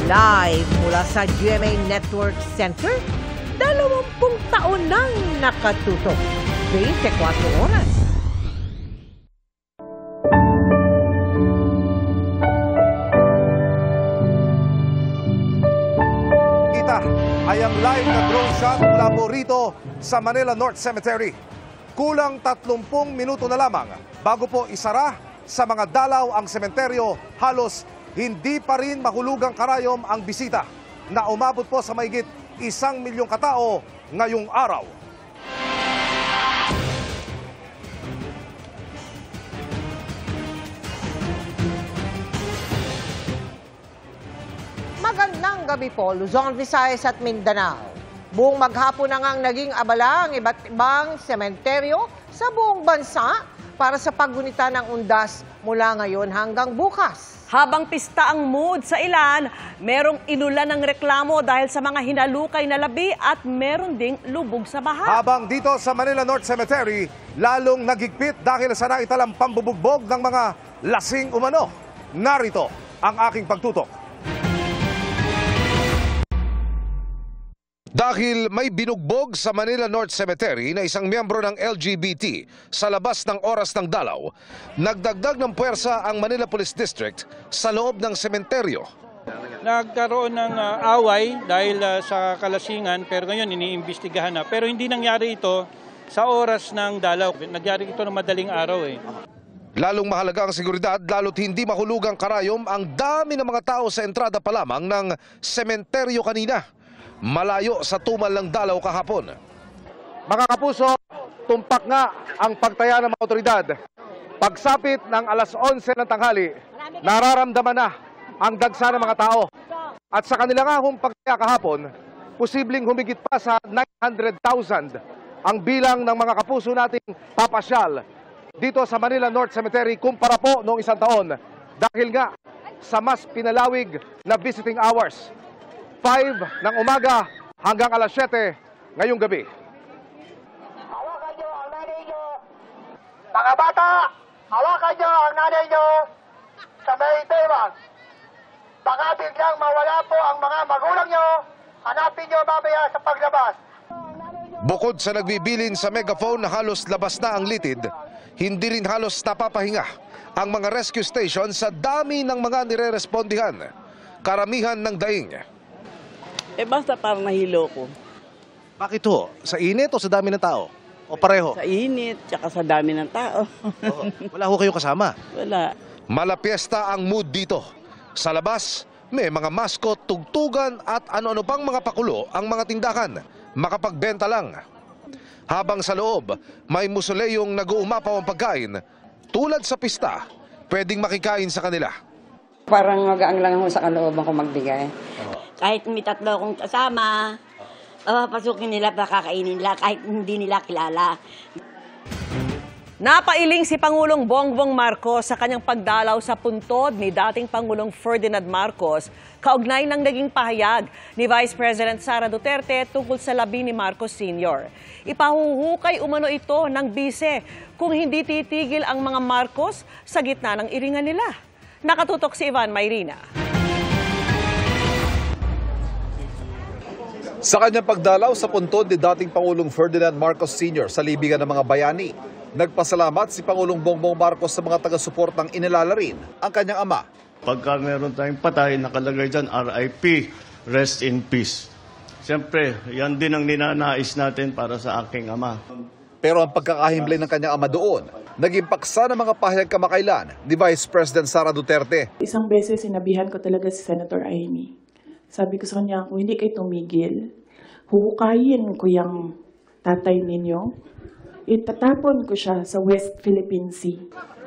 Live mula sa GMA Network Center, 20 taon nang nakatutok. 24 oras. Ita ay ang live na drone shot mula po rito sa Manila North Cemetery. Kulang 30 minuto na lamang bago po isara sa mga dalaw ang sementeryo. Halos hindi pa rin mahulugang karayom ang bisita na umabot po sa mahigit 1 milyong katao ngayong araw. Magandang gabi po, Luzon, Visayas at Mindanao. Buong maghapon na ngang naging abala ang iba't ibang sementeryo sa buong bansa para sa paggunita ng undas mula ngayon hanggang bukas. Habang pista ang mood sa ilan, merong inulan ng reklamo dahil sa mga hinalukay na labi at meron ding lubog sa baha. Habang dito sa Manila North Cemetery, lalong nagigpit dahil sa naitalang pambubugbog ng mga lasing umano. Narito ang aking pagtutok. Dahil may binugbog sa Manila North Cemetery na isang miyembro ng LGBT sa labas ng oras ng dalaw, nagdagdag ng puwersa ang Manila Police District sa loob ng sementeryo. Nagkaroon ng away dahil sa kalasingan, pero ngayon iniimbestigahan na. Pero hindi nangyari ito sa oras ng dalaw. Nangyari ito ng madaling araw Lalong mahalaga ang seguridad, lalo't hindi mahulugang karayom ang dami ng mga tao sa entrada pa lamang ng sementeryo kanina. Malayo sa tumal ng dalaw kahapon. Mga kapuso, tumpak nga ang pagtaya ng mga otoridad. Pagsapit ng alas 11 ng tanghali, nararamdaman na ang dagsa ng mga tao. At sa kanila nga pagtaya kahapon, posibleng humigit pa sa 900,000 ang bilang ng mga kapuso nating papasyal dito sa Manila North Cemetery kumpara po noong isang taon. Dahil nga sa mas pinalawig na visiting hours. 5 ng umaga hanggang alas 7 ngayong gabi. Hawakan nyo ang nanay nyo. Mga bata, hawakan nyo ang nanay nyo sa may table. Baka biglang mawala po ang mga magulang nyo. Hanapin nyo mamaya sa paglabas. Bukod sa nagbibilin sa megaphone na halos labas na ang litid, hindi rin halos napapahinga ang mga rescue station sa dami ng mga nire-respondihan. Karamihan ng daing. Basta parang nahilo ko. Bakit ho? Sa init o sa dami ng tao? O pareho? Sa init, tsaka sa dami ng tao. Wala ho kayo kasama? Wala. Malapiesta ang mood dito. Sa labas, may mga maskot, tugtugan at ano-ano pang mga pakulo ang mga tindahan. Makapagbenta lang. Habang sa loob, may musoleyong nag-uumapaw ang pagkain. Tulad sa pista, pwedeng makikain sa kanila. Parang magaang lang ako sa kalooban ko magbigay. Kahit may 3 akong kasama, pasukin nila, pakakainin nila, kahit hindi nila kilala. Napailing si Pangulong Bongbong Marcos sa kanyang pagdalaw sa puntod ni dating Pangulong Ferdinand Marcos, kaugnay ng naging pahayag ni Vice President Sara Duterte tungkol sa labi ni Marcos Sr. Ipahuhukay umano ito ng bise kung hindi titigil ang mga Marcos sa gitna ng iringan nila. Nakatutok si Ivan Mayrina. Sa kanyang pagdalaw sa puntod ni dating Pangulong Ferdinand Marcos Sr. sa libingan ng mga bayani, nagpasalamat si Pangulong Bongbong Marcos sa mga taga-suportang inilala rin ang kanyang ama. Pagka meron tayong patay, nakalagay dyan, RIP, rest in peace. Siyempre, yan din ang ninanais natin para sa aking ama. Pero ang pagkakahimlay ng kanyang ama doon, naging paksa ng mga pahayag kamakailan ni Vice President Sara Duterte. Isang beses sinabihan ko talaga si Senator Amy. Sabi ko sa kanya, kung hindi kayo tumigil, huhukayin ko yung tatay ninyo. Itatapon ko siya sa West Philippine Sea.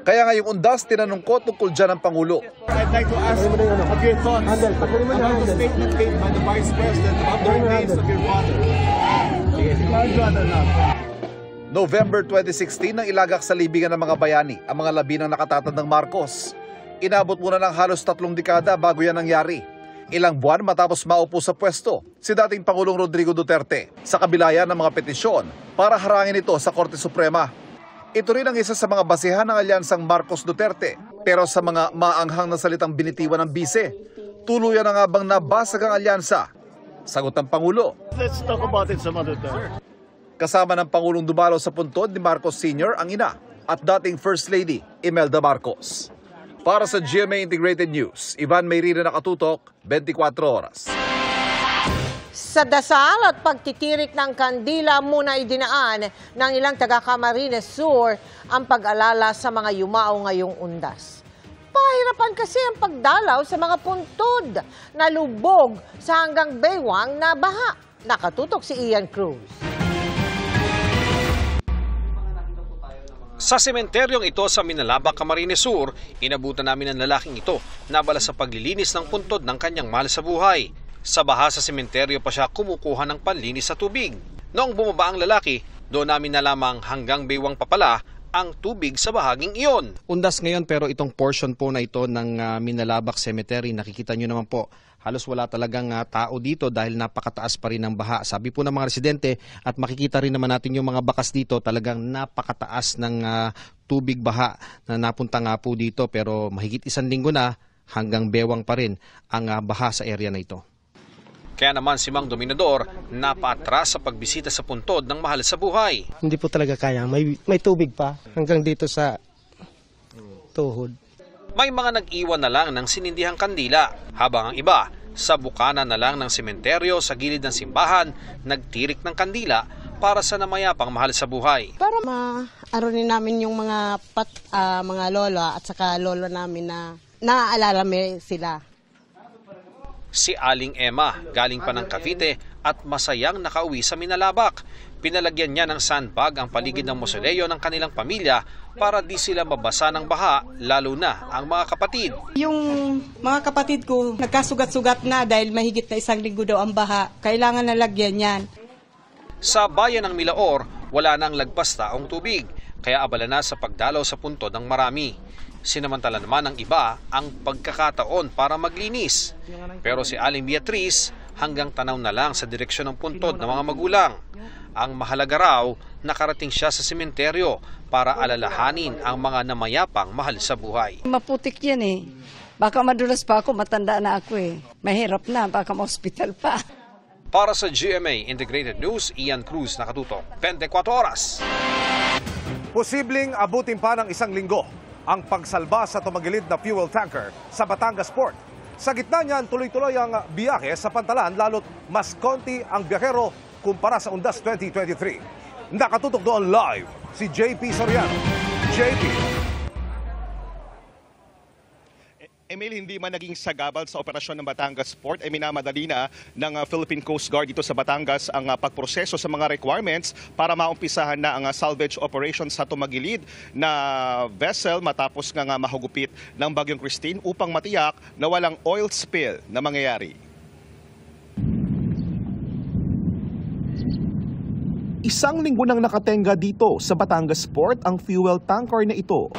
Kaya ngayong undas, tinanong ko tungkol dyan ang Pangulo. I'd like to ask of your thoughts about the statement made by the Vice President about the remains of your father. November 2016 nang ilagak sa libingan ng mga bayani ang mga labi ng nakatatandang Marcos. Inabot muna ng halos 3 dekada bago yan nangyari. Ilang buwan matapos maupo sa pwesto si dating Pangulong Rodrigo Duterte sa kabilayan ng mga petisyon para harangin ito sa Korte Suprema. Ito rin ang isa sa mga basehan ng alyansang Marcos Duterte. Pero sa mga maanghang na salitang binitiwan ng bise, Tuluyan na nga bang nabasag ang alyansa? Sagot ng Pangulo. Let's talk about it some other time. Kasama ng Pangulong dumalo sa puntod ni Marcos Sr. ang ina at dating First Lady Imelda Marcos. Para sa GMA Integrated News, Ivan Mayrina nakatutok, 24 oras. Sa dasal at pagtitirik ng kandila muna idinaan ng ilang taga Camarines Sur ang pag-alala sa mga yumao ngayong undas. Pahirapan kasi ang pagdalaw sa mga puntod na lubog sa hanggang baywang na baha. Nakatutok si Ian Cruz. Sa sementeryong ito sa Minalaba, Camarines Sur, inabutan namin ang lalaking ito na abala sa paglilinis ng puntod ng kanyang mahal sa buhay. Sa baha sa sementeryo pa siya kumukuha ng panlinis sa tubig. Noong bumaba ang lalaki, doon namin nalamang hanggang baywang pa pala ang tubig sa bahaging iyon. Undas ngayon pero itong portion po na ito ng Minalabak Cemetery, nakikita nyo naman po, halos wala talagang tao dito dahil napakataas pa rin ang baha. Sabi po ng mga residente at makikita rin naman natin yung mga bakas dito, talagang napakataas ng tubig baha na napunta nga po dito pero mahigit 1 linggo na hanggang bewang pa rin ang baha sa area na ito. Kaya naman si Mang Dominador napatras sa pagbisita sa puntod ng mahal sa buhay. Hindi po talaga kaya, may tubig pa hanggang dito sa tuhod. May mga nag-iwan na lang ng sinindihang kandila, habang ang iba sa bukana na lang ng sementeryo sa gilid ng simbahan nagtirik ng kandila para sa namayapang mahal sa buhay. Para maaronin namin yung mga lola at saka lolo namin na naaalala sila. Si Aling Emma, galing pa ng Cavite at masayang nakauwi sa Minalabak. Pinalagyan niya ng sandbag ang paligid ng mausoleo ng kanilang pamilya para di sila mabasa ng baha, lalo na ang mga kapatid. Yung mga kapatid ko nagkasugat-sugat na dahil mahigit na 1 linggo daw ang baha. Kailangan nalagyan yan. Sa bayan ng Milaor, wala nang lagpas taong tubig, kaya abala na sa pagdalaw sa puntod ng marami. Sinamantala naman ng iba ang pagkakataon para maglinis. Pero si Aling Beatriz hanggang tanaw na lang sa direksyon ng puntod ng mga magulang. Ang mahalaga raw, nakarating siya sa sementeryo para alalahanin ang mga namayapang mahal sa buhay. Maputik yan eh. Baka madulas pa ako, matanda na ako eh. Mahirap na, baka ma-hospital pa. Para sa GMA Integrated News, Ian Cruz, nakatutok, 24 oras. Posibleng abutin pa ng 1 linggo ang pagsalba sa tumagilid na fuel tanker sa Batangas Port. Sa gitna niyan, tuloy-tuloy ang biyahe sa pantalan lalo't mas konti ang biyahero kumpara sa Undas 2023. Nakatutok doon live si JP Soriano. JP. Emil, hindi man naging sagabal sa operasyon ng Batangas Port, ay minamadali na ng Philippine Coast Guard dito sa Batangas ang pagproseso sa mga requirements para maumpisahan na ang salvage operation sa tumagilid na vessel matapos nga mahugupit ng Bagyong Christine upang matiyak na walang oil spill na mangyayari. Isang linggo nang nakatenga dito sa Batangas Port ang fuel tanker na ito.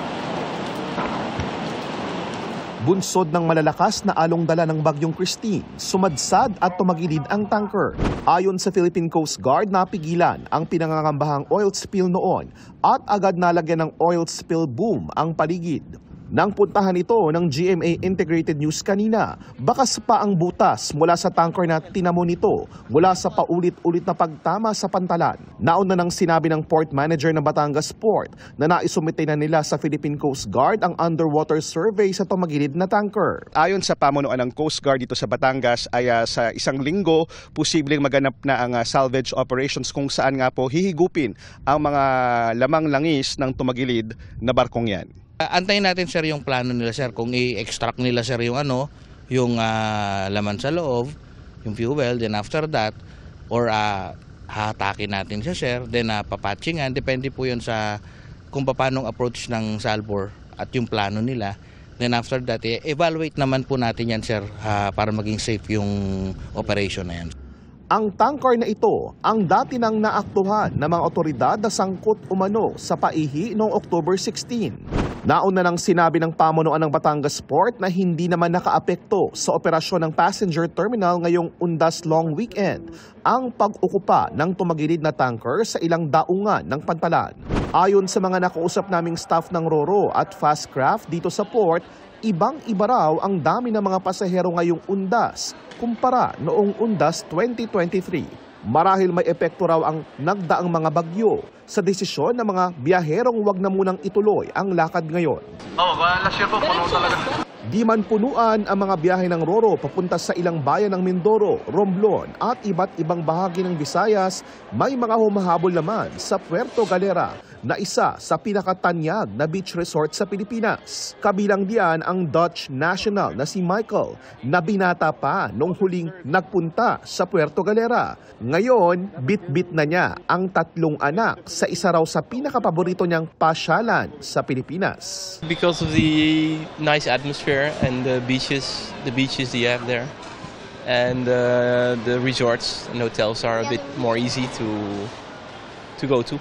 Bunsod ng malalakas na along dala ng Bagyong Christine, sumadsad at tumagilid ang tanker. Ayon sa Philippine Coast Guard, napigilan ang pinangangambahang oil spill noon at agad nalagyan ng oil spill boom ang paligid. Nang puntahan ito ng GMA Integrated News kanina, bakas pa ang butas mula sa tanker na tinamo nito mula sa paulit-ulit na pagtama sa pantalan. Nauna nang sinabi ng port manager ng Batangas Port na naisumite na nila sa Philippine Coast Guard ang underwater survey sa tumagilid na tanker. Ayon sa pamunuan ng Coast Guard dito sa Batangas ay sa 1 linggo posibleng maganap na ang salvage operations kung saan nga po hihigupin ang mga lamang langis ng tumagilid na barkong yan. Antayin natin sir yung plano nila sir kung i-extract nila sir yung yung laman sa loob, yung fuel, then after that or hatakin natin siya sir, then papatchingan, depende po yun sa kung paano approach ng Salvor at yung plano nila. Then after that, evaluate naman po natin yan sir para maging safe yung operation na yan. Ang tanker na ito ang dati nang naaktuhan ng mga otoridad na sangkot umano sa paihi noong October 16. Nauna nang sinabi ng pamunuan ng Batangas Port na hindi naman nakaapekto sa operasyon ng passenger terminal ngayong Undas Long Weekend ang pag-ukupa ng tumagilid na tanker sa ilang daungan ng pantalan. Ayon sa mga nakausap naming staff ng RoRo at Fastcraft dito sa port, Ibang-iba raw ang dami ng mga pasahero ngayong undas kumpara noong undas 2023. Marahil may epekto raw ang nagdaang mga bagyo sa desisyon ng mga biyaherong wag na munang ituloy ang lakad ngayon. Last year po, puno talaga. Di man punuan ang mga biyahe ng Roro papunta sa ilang bayan ng Mindoro, Romblon at iba't ibang bahagi ng Visayas, may mga humahabol naman sa Puerto Galera na isa sa pinakatanyag na beach resort sa Pilipinas. Kabilang diyan ang Dutch national na si Michael na binata pa nung huling nagpunta sa Puerto Galera. Ngayon, bit-bit na niya ang 3 anak sa isa raw sa pinakapaborito niyang pasyalan sa Pilipinas. Because of the nice atmosphere and the beaches you have there, and the resorts and hotels are a bit more easy to go to.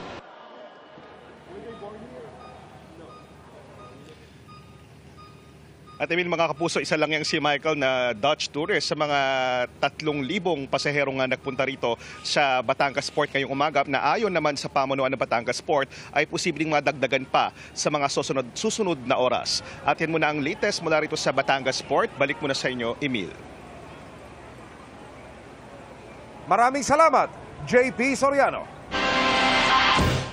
At Emil, mga kapuso, isa lang yung si Michael na Dutch tourist sa mga 3,000 pasahero nga nagpunta rito sa Batangas Port ngayong umaga, na ayon naman sa pamunuan ng Batangas Port ay posibleng madagdagan pa sa mga susunod na oras. At yan muna ang latest mula rito sa Batangas Port. Balik muna sa inyo, Emil. Maraming salamat, JP Soriano.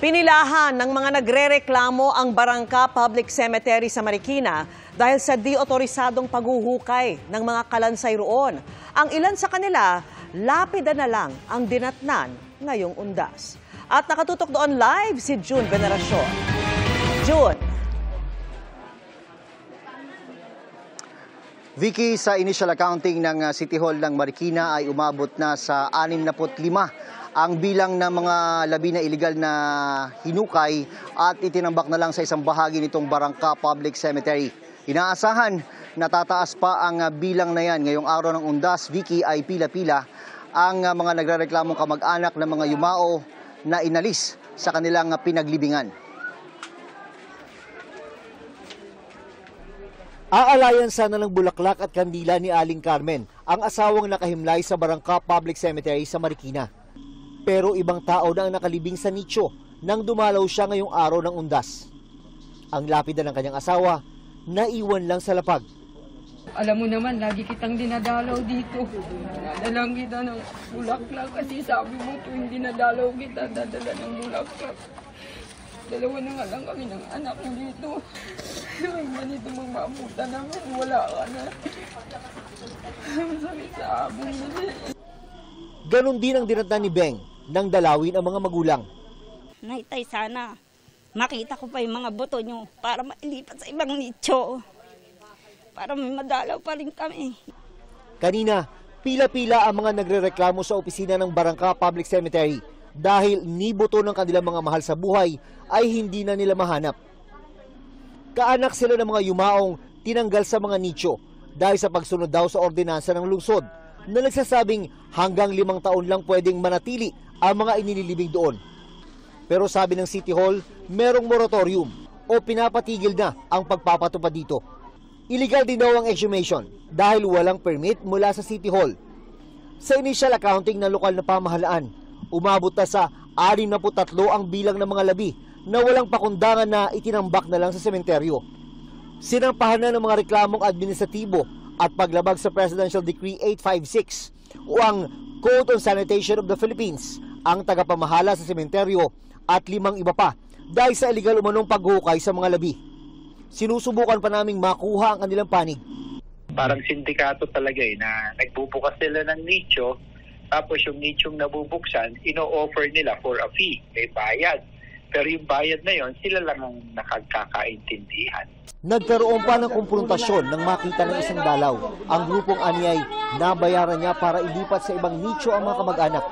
Pinilahan ng mga nagrereklamo ang Barangka Public Cemetery sa Marikina dahil sa di-otorisadong paghuhukay ng mga kalansay roon. Ang ilan sa kanila, lapida na lang ang dinatnan ngayong undas. At nakatutok doon live si June Veneracion. June. Vicky, sa initial accounting ng City Hall ng Marikina ay umabot na sa 65 ang bilang ng mga labi na iligal na hinukay at itinambak na lang sa isang bahagi nitong Barangka Public Cemetery. Inaasahan na tataas pa ang bilang na yan. Ngayong araw ng undas, Vicky, ay pila-pila ang mga nagrereklamong kamag-anak ng mga yumao na inalis sa kanilang pinaglibingan. Aalayan sana ng bulaklak at kandila ni Aling Carmen, ang asawang nakahimlay sa Barangka Public Cemetery sa Marikina. Pero ibang tao na ang nakalibing sa nicho nang dumalaw siya ngayong araw ng undas. Ang lapida ng kanyang asawa, naiwan lang sa lapag. Alam mo naman, lagi kitang dinadalaw dito. Dinadalang kita ng bulaklak kasi sabi mo tuwing dinadalaw kita, dadala ng bulaklak. 2 na nga lang kami ng anak mo dito. Yung ganito magmabuta namin, wala ka na. Masakit sa abong nila. Ganon din ang dinatnan ni Beng nang dalawin ang mga magulang. Naitay, sana makita ko pa yung mga boto nyo para mailipat sa ibang nicho. Para may madalaw pa rin kami. Kanina, pila-pila ang mga nagrereklamo sa opisina ng Barangka Public Cemetery dahil niboto ng kanilang mga mahal sa buhay ay hindi na nila mahanap. Kaanak sila ng mga yumaong tinanggal sa mga nicho dahil sa pagsunod daw sa ordinansa ng lungsod na nagsasabing hanggang 5 taon lang pwedeng manatili ang mga inililibing doon. Pero sabi ng City Hall, merong moratorium o pinapatigil na ang pagpapatupad dito. Illegal din daw ang exhumation dahil walang permit mula sa City Hall. Sa initial accounting ng lokal na pamahalaan, umabot na sa 63 ang bilang ng mga labi na walang pakundangan na itinambak na lang sa sementeryo. Sinampahan na ng mga reklamong administratibo at paglabag sa Presidential Decree 856 o ang Code on Sanitation of the Philippines ang tagapamahala sa sementeryo at 5 iba pa dahil sa illegal umanong paghukay sa mga labi. Sinusubukan pa naming makuha ang kanilang panig. Parang sindikato talaga na nagbubukas sila ng nicho, tapos yung nichong nabubuksan, ino-offer nila for a fee, may bayad. Pero yung bayad na yon, sila lang ang nakagkakaintindihan. Nagkaroon pa ng kumprontasyon nang makita ng isang dalaw. Ang grupong anyay, nabayaran niya para ilipat sa ibang nicho ang mga kamag-anak,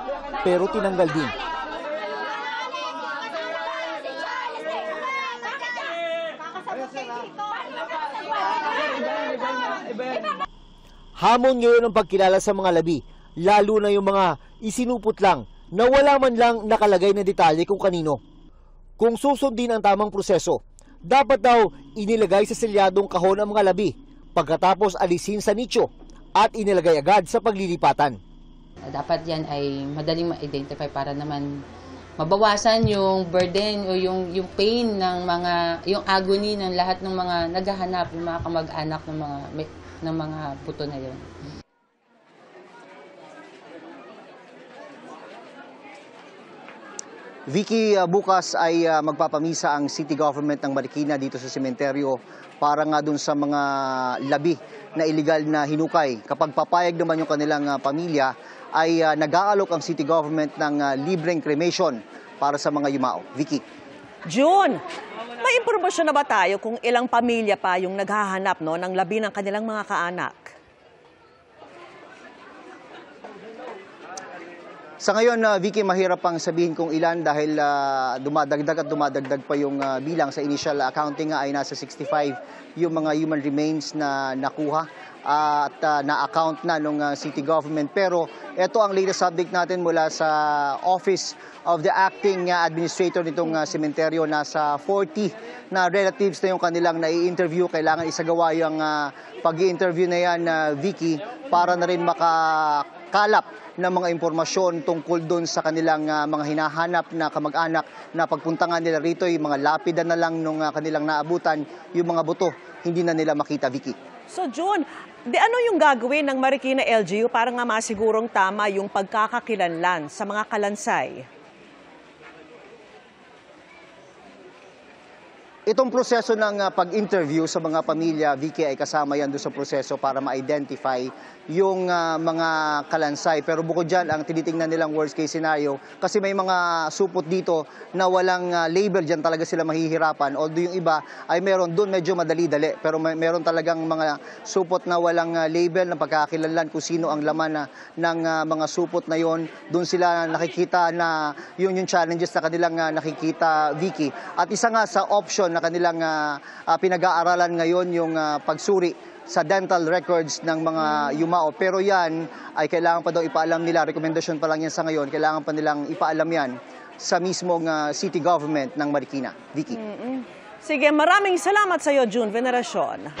pero tinanggal din. Hamon ngayon ang pagkilala sa mga labi, lalo na yung mga isinupot lang na wala man lang nakalagay na detalye kung kanino. Kung susundin ang tamang proseso, dapat daw inilagay sa selyadong kahon ang mga labi, pagkatapos alisin sa nicho at inilagay agad sa paglilipatan. Dapat yan ay madaling ma-identify para naman mabawasan yung burden o yung pain ng yung agony ng lahat ng mga naghahanap, ng mga kamag-anak ng mga buto na yun. Vicky, bukas ay magpapamisa ang city government ng Marikina dito sa sementeryo para nga dun sa mga labi na illegal na hinukay. Kapag papayag naman yung kanilang pamilya, ay nag-aalok ang city government ng libreng cremation para sa mga yumao. Vicky. June, may impormasyon na ba tayo kung ilang pamilya pa yung naghahanap ng labi ng kanilang mga kaanak? Sa ngayon, Vicky, mahirap pang sabihin kung ilan dahil dumadagdag pa yung bilang. Sa initial accounting nga ay nasa 65 yung mga human remains na nakuha at na-account na ng city government. Pero ito ang latest update natin mula sa Office of the Acting Administrator nitong sementeryo. Nasa 40 na relatives na yung kanilang nai-interview. Kailangan isagawa yung pag-i-interview na yan, Vicky, para na rin makakalap ng mga impormasyon tungkol doon sa kanilang mga hinahanap na kamag-anak na pagpunta nga nila rito, yung mga lapida na lang nung kanilang naabutan, yung mga buto, hindi na nila makita, Vicky. So June, ano yung gagawin ng Marikina LGU para nga masigurong tama yung pagkakakilanlan sa mga kalansay? Itong proseso ng pag-interview sa mga pamilya, Vicky, ay kasama yan doon sa proseso para ma-identify yung mga kalansay. Pero bukod dyan, ang tinitingnan nilang worst case scenario, kasi may mga supot dito na walang label, dyan talaga sila mahihirapan. Although yung iba ay meron doon medyo madali-dali, pero meron talagang mga supot na walang label na pagkakakilanlan kung sino ang laman ng mga supot na yon. Doon sila nakikita na yung challenges na kanilang nakikita, Vicky. At isa nga sa option na kanilang pinag-aaralan ngayon yung pagsuri sa dental records ng mga yumao. Pero yan ay kailangan pa daw ipaalam nila, rekomendasyon pa lang yan sa ngayon, kailangan pa nilang ipaalam yan sa mismong city government ng Marikina. Vicky. Sige, maraming salamat sa iyo, June Veneracion.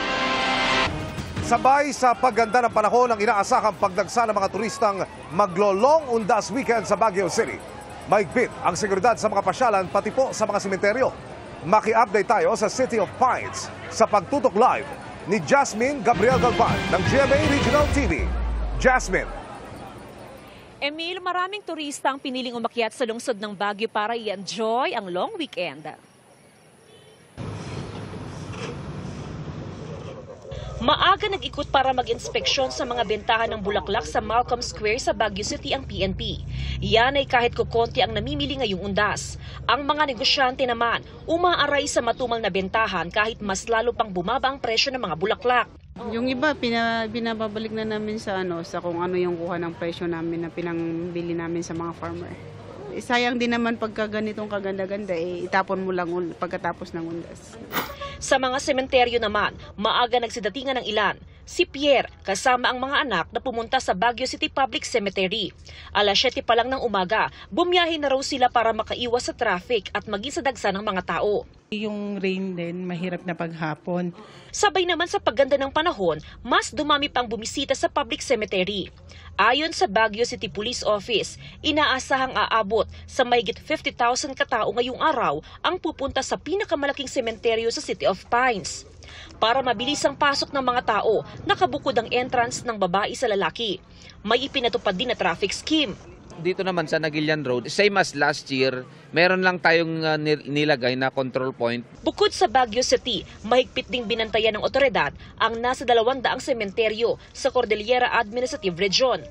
Sabay sa pagganda ng panahon ang inaasahang pagdagsa ng mga turistang maglo-long undas weekend sa Baguio City. Mahigpit ang seguridad sa mga pasyalan pati po sa mga sementeryo. Maki-update tayo sa City of Pines sa pagtutok live ni Jasmine Gabriel Galvan ng GMA Regional TV. Jasmine. Emil, maraming turista ang piniling umakyat sa lungsod ng Baguio para i-enjoy ang long weekend. Maaga nag-ikot para mag-inspeksyon sa mga bentahan ng bulaklak sa Malcolm Square sa Baguio City ang PNP. Yan ay kahit kukonti ang namimili ngayong undas. Ang mga negosyante naman umaaray sa matumal na bentahan kahit mas lalo pang bumaba ang presyo ng mga bulaklak. Yung iba, binababalik na namin sa kung ano yung kuha ng presyo namin na pinangbili namin sa mga farmer. Sayang din naman pagka ganitong kaganda-ganda, itapon mo lang pagkatapos ng undas. Sa mga sementeryo naman, maaga nagsidatingan ng ilan. Si Pierre, kasama ang mga anak na pumunta sa Baguio City Public Cemetery. Alas 7 pa lang ng umaga, bumiyahe na raw sila para makaiwas sa traffic at maging sa dagsa ng mga tao. Yung rain din, mahirap na paghapon. Sabay naman sa pagganda ng panahon, mas dumami pang bumisita sa public cemetery. Ayon sa Baguio City Police Office, inaasahang aabot sa mahigit 50,000 katao ngayong araw ang pupunta sa pinakamalaking sementeryo sa City of Pines. Para mabilis ang pasok ng mga tao, nakabukod ang entrance ng babae sa lalaki. May ipinatupad din na traffic scheme. Dito naman sa Nagilian Road, same as last year, meron lang tayong nilagay na control point. Bukod sa Baguio City, mahigpit ding binantayan ng otoridad ang nasa 200 sementeryo sa Cordillera Administrative Region.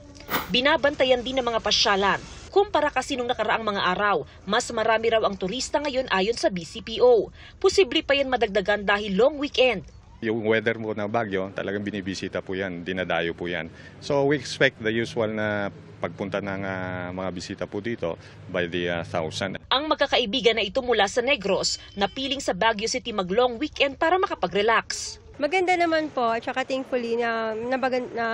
Binabantayan din ng mga pasyalan. Kumpara kasi nung nakaraang mga araw, mas marami raw ang turista ngayon ayon sa BCPO. Posible pa yan madagdagan dahil long weekend. Yung weather mo ng Baguio, talagang binibisita po yan, dinadayo po yan. So we expect the usual na pagpunta ng mga bisita po dito by the 1,000. Ang magkakaibigan na ito mula sa Negros, napiling sa Baguio City mag-long weekend para makapag-relax. Maganda naman po, at saka thankfully na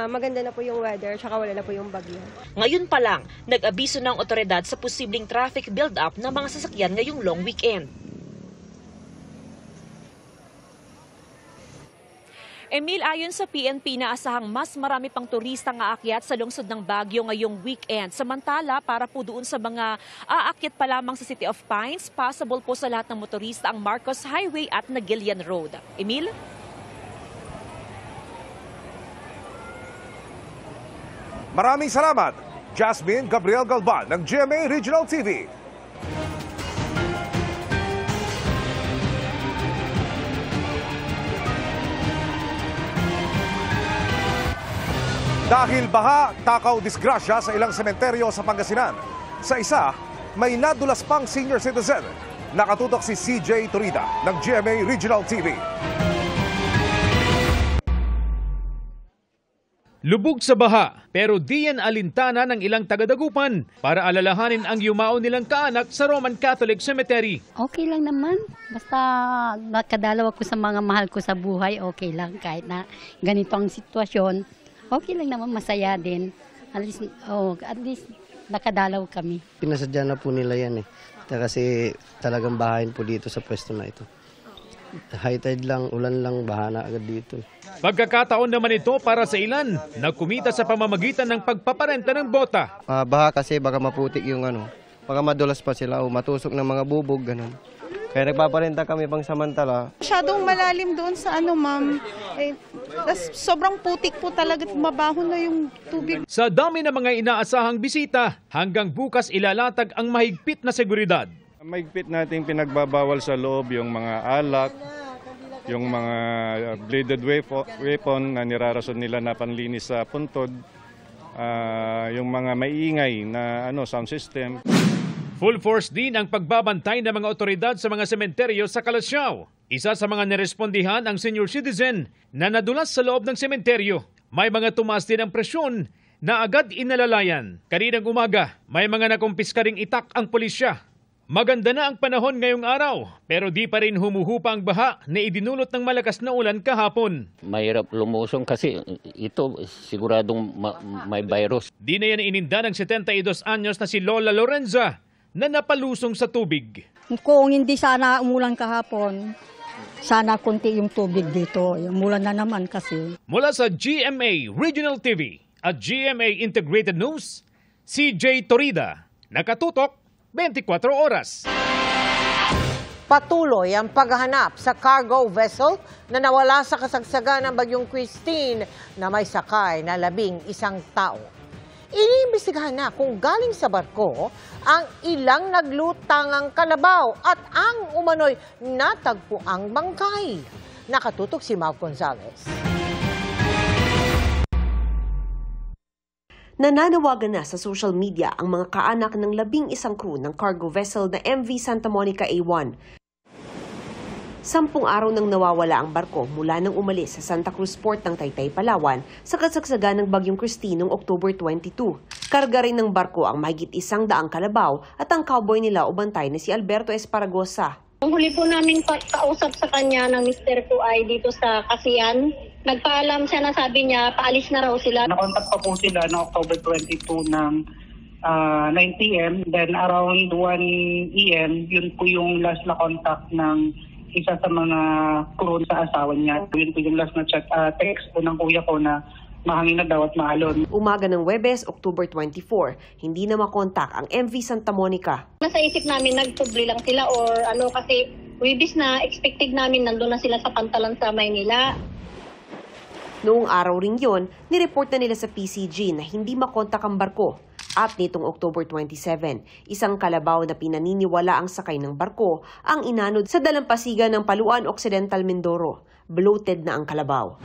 maganda na po yung weather, at saka wala na po yung bagyo. Ngayon pa lang, nag-abiso ng otoridad sa posibleng traffic build-up ng mga sasakyan ngayong long weekend. Emil, ayon sa PNP, naasahang mas marami pang turista ang aakyat sa lungsod ng Baguio ngayong weekend. Samantala, para po doon sa mga aakyat pa lamang sa City of Pines, possible po sa lahat ng motorista ang Marcos Highway at Nagilian Road. Emil? Maraming salamat, Jasmine Gabriel Galban ng GMA Regional TV. Dahil baha, takaw disgrasya sa ilang sementeryo sa Pangasinan. Sa isa, may nadulas pang senior citizen. Nakatutok si CJ Torida ng GMA Regional TV. Lubog sa baha, pero di yan alintana ng ilang taga-Dagupan para alalahanin ang yumao nilang kaanak sa Roman Catholic Cemetery. Okay lang naman. Basta nakadalaw ako sa mga mahal ko sa buhay, okay lang. Kahit na ganito ang sitwasyon, okay lang naman, masaya din. At least nakadalaw kami. Pinasadya na po nila yan eh. Kasi talagang bahayin po dito sa pwesto na ito. High tide lang, ulan lang, baha na agad dito. Pagkakataon naman ito para sa ilan na kumita sa pamamagitan ng pagpaparenta ng bota. Baha kasi baka maputik yung baka madulas pa sila o matusok ng mga bubog, ganun. Kaya nagpaparenta kami pang samantala. Masyadong malalim doon sa ma'am. Sobrang putik po talaga at mabaho na yung tubig. Sa dami ng mga inaasahang bisita, hanggang bukas ilalatag ang mahigpit na seguridad. Mahigpit nating pinagbabawal sa loob yung mga alak, yung mga bladed weapon na nirarason nila na panlinis sa puntod, yung mga maiingay na sound system. Full force din ang pagbabantay ng mga otoridad sa mga sementeryo sa Calasiao. Isa sa mga nirespondihan ang senior citizen na nadulas sa loob ng sementeryo. May mga tumaas din ang presyon na agad inalalayan. Kaninang umaga, may mga nakumpiska ring itak ang pulisya. Maganda na ang panahon ngayong araw, pero di pa rin humuhupa ang baha na idinulot ng malakas na ulan kahapon. Mahirap lumusong kasi ito siguradong may virus. Di na yan ininda ng 72 anyos na si Lola Lorenza na napalusong sa tubig. Kung hindi sana umulan kahapon, sana konti yung tubig dito. Umulan na naman kasi. Mula sa GMA Regional TV at GMA Integrated News, CJ Torida, nakatutok 24 oras. Patuloy ang paghahanap sa cargo vessel na nawala sa kasagsagan ng Bagyong Christine na may sakay na 11 tao. Iniimbestigahan na kung galing sa barko ang ilang naglutangang kalabaw at ang umano'y natagpuang bangkay. Nakatutok si Mau Gonzalez. Nananawagan na sa social media ang mga kaanak ng 11 crew ng cargo vessel na MV Santa Monica A1. 10 araw nang nawawala ang barko mula nang umalis sa Santa Cruz Port ng Taytay, Palawan sa kasagsagan ng Bagyong Christine noong October 22. Karga rin ng barko ang mahigit 100 kalabaw at ang cowboy nila o bantay na si Alberto Esparagosa. Ang huli po namin kausap sa kanya ng Mr. ko ay dito sa Kasiyan. Nagpaalam siya na sabi niya paalis na raw sila. Nakontak pa po sila noong October 22 ng 9 p.m. Then around 1 p.m. yun po yung last na contact ng isa sa mga crew sa asawa niya. Yun po yung last na text po ng kuya ko na mahangin na daw at maalon. Umaga ng Huwebes, October 24, hindi na makontak ang MV Santa Monica. Nasa isip namin nagtubli lang sila or kasi Huwebes na expected namin nandun na sila sa Pantalan sa Maynila. Noong araw ring yon, nireport na nila sa PCG na hindi makontak ang barko. At nitong October 27, isang kalabaw na pinaniniwala ang sakay ng barko ang inanod sa dalampasigan ng Paluan Occidental, Mindoro. Bloated na ang kalabaw.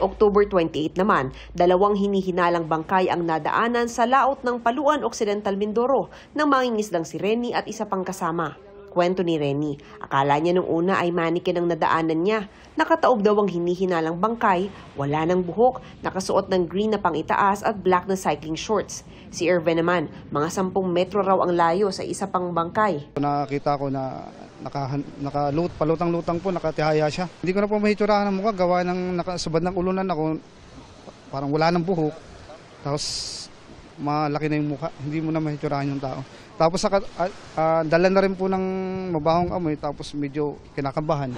October 28 naman, 2 hinihinalang bangkay ang nadaanan sa laot ng Paluan Occidental, Mindoro ng mangingisdang si Renny at isa pang kasama. Kwento ni Renny, akala niya nung una ay manikin ang nadaanan niya. Nakataob daw ang hinihinalang bangkay, wala ng buhok, nakasuot ng green na pangitaas at black na cycling shorts. Si Irvin naman, mga 10 metro raw ang layo sa isa pang bangkay. Nakakita ko na palutang-lutang po, nakatihaya siya. Hindi ko na po mahitsurahan ng mukha, gawa ng nakasubad ng ulunan ako, parang wala ng buhok. Tapos malaki na yung mukha, hindi mo na mahitsurahan yung tao. Tapos dala na rin po ng mabahong amoy, tapos medyo kinakabahan.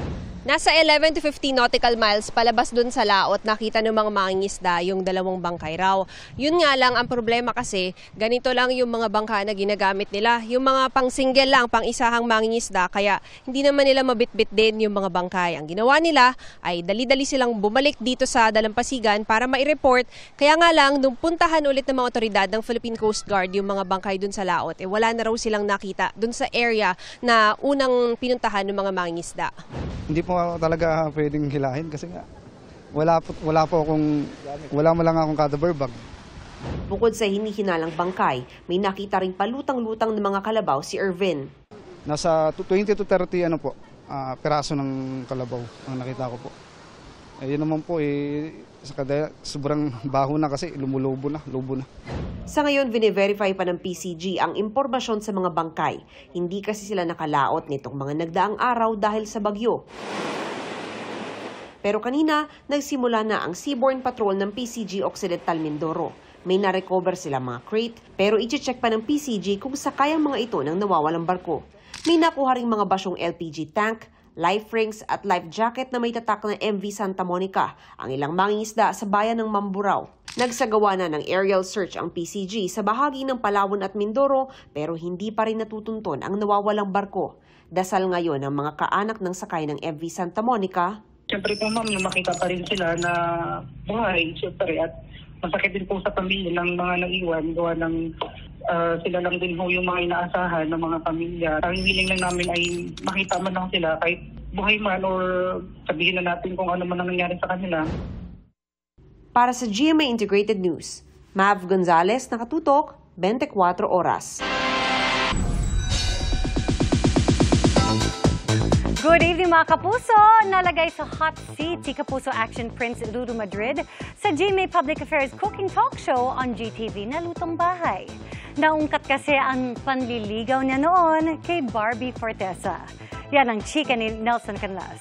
Nasa 11 to 15 nautical miles palabas dun sa laot, nakita ng mga mangingisda yung dalawang bangkay raw. Yun nga lang, ang problema kasi, ganito lang yung mga bangka na ginagamit nila. Yung mga pang-single lang, pang-isahang mangingisda, kaya hindi naman nila mabitbit din yung mga bangkay. Ang ginawa nila ay dali-dali silang bumalik dito sa Dalampasigan para mai-report. Kaya nga lang, nung puntahan ulit ng mga otoridad ng Philippine Coast Guard yung mga bangkay dun sa laot, wala na raw silang nakita dun sa area na unang pinuntahan ng mga mangingisda. Hindi po talaga pwedeng hilahin kasi nga wala mo lang akong cadaver bag. Bukod sa hinihinalang bangkay, may nakita ring palutang-lutang ng mga kalabaw si Irvin. Nasa 20 to 30 peraso ng kalabaw ang nakita ko po. Yun naman po sobrang baho na kasi lubo na. Sa ngayon, vine-verify pa ng PCG ang impormasyon sa mga bangkay. Hindi kasi sila nakalaot nitong mga nagdaang araw dahil sa bagyo. Pero kanina, nagsimula na ang seaborne patrol ng PCG Occidental Mindoro. May na-recover sila mga crate, pero i-check pa ng PCG kung sakay ang mga ito ng nawawalang barko. May nakuha ring mga basyong LPG tank, life rings at life jacket na may tatak na MV Santa Monica, ang ilang mangingisda sa bayan ng Mamburao. Nagsagawa na ng aerial search ang PCG sa bahagi ng Palawan at Mindoro, pero hindi pa rin natutunton ang nawawalang barko. Dasal ngayon ang mga kaanak ng sakay ng MV Santa Monica. Siyempre po ma'am, makita pa rin sila na buhay, siyempre, at masakit din po sa pamilya ng mga naiwan, gawa ng sila lang din ho yung mga inaasahan ng mga pamilya. Ang hiling lang namin ay makita man lang sila kahit buhay man or sabihin na natin kung ano man ang nangyari sa kanila. Para sa GMA Integrated News, Mav Gonzalez, nakatutok, 24 oras. Good evening mga kapuso! Nalagay sa hot seat si Kapuso Action Prince Ruru Madrid sa GMA Public Affairs Cooking Talk Show on GTV na Lutong Bahay. Naungkat kasi ang panliligaw niya noon kay Barbie Fortesa. Yan ang chika ni Nelson Canlas.